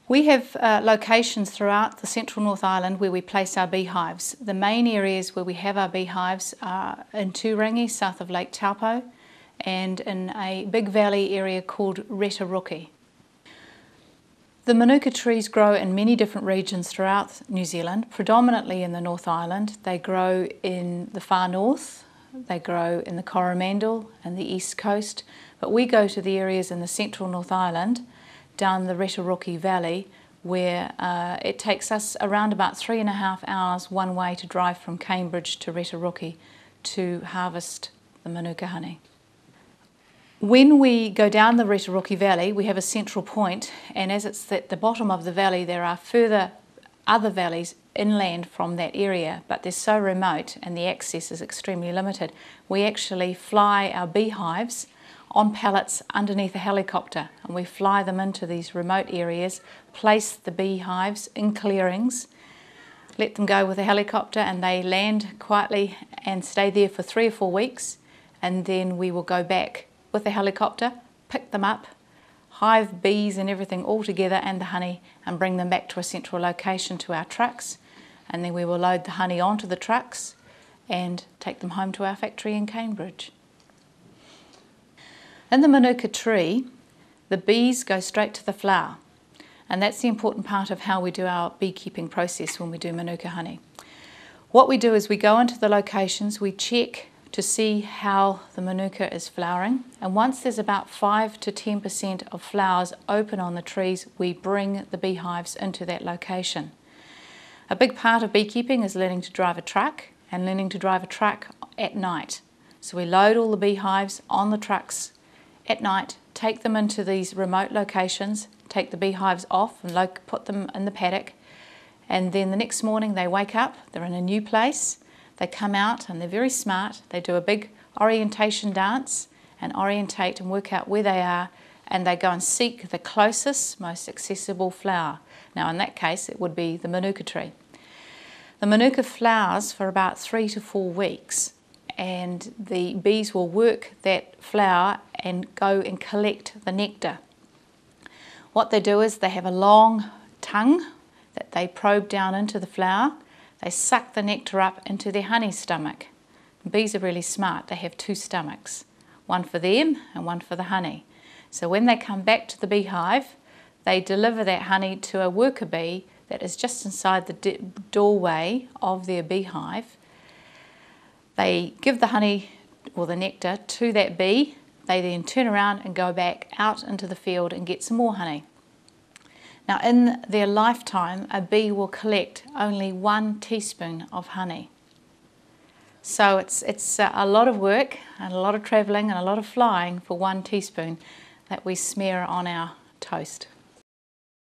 We have locations throughout the central North Island where we place our beehives. The main areas where we have our beehives are in Turangi, south of Lake Taupo, and in a big valley area called Retaruki. The Manuka trees grow in many different regions throughout New Zealand, predominantly in the North Island. They grow in the far north, they grow in the Coromandel and the east coast, but we go to the areas in the central North Island, down the Retaruki Valley, where it takes us around about 3.5 hours one way to drive from Cambridge to Retaruki to harvest the Manuka honey. When we go down the Retaruki Valley, we have a central point, and as it's at the bottom of the valley, there are further other valleys inland from that area, but they're so remote and the access is extremely limited. We actually fly our beehives on pallets underneath a helicopter, and we fly them into these remote areas, place the beehives in clearings, let them go with a helicopter, and they land quietly and stay there for 3 or 4 weeks, and then we will go back with the helicopter, pick them up, hive bees and everything all together and the honey, and bring them back to a central location to our trucks, and then we will load the honey onto the trucks and take them home to our factory in Cambridge. In the Manuka tree, the bees go straight to the flower, and that's the important part of how we do our beekeeping process when we do Manuka honey. What we do is we go into the locations, we check to see how the Manuka is flowering, and once there's about 5 to 10% of flowers open on the trees, we bring the beehives into that location. A big part of beekeeping is learning to drive a truck, and learning to drive a truck at night. So we load all the beehives on the trucks at night, take them into these remote locations, take the beehives off and put them in the paddock, and then the next morning they wake up, they're in a new place, they come out and they're very smart, they do a big orientation dance and orientate and work out where they are, and they go and seek the closest, most accessible flower. Now in that case it would be the Manuka tree. The Manuka flowers for about 3 to 4 weeks, and the bees will work that flower and go and collect the nectar. What they do is they have a long tongue that they probe down into the flower. They suck the nectar up into their honey stomach. The bees are really smart. They have 2 stomachs, one for them and one for the honey. So when they come back to the beehive, they deliver that honey to a worker bee that is just inside the doorway of their beehive. They give the honey or the nectar to that bee. They then turn around and go back out into the field and get some more honey. Now in their lifetime, a bee will collect only 1 teaspoon of honey. So it's a lot of work and a lot of travelling and a lot of flying for 1 teaspoon that we smear on our toast.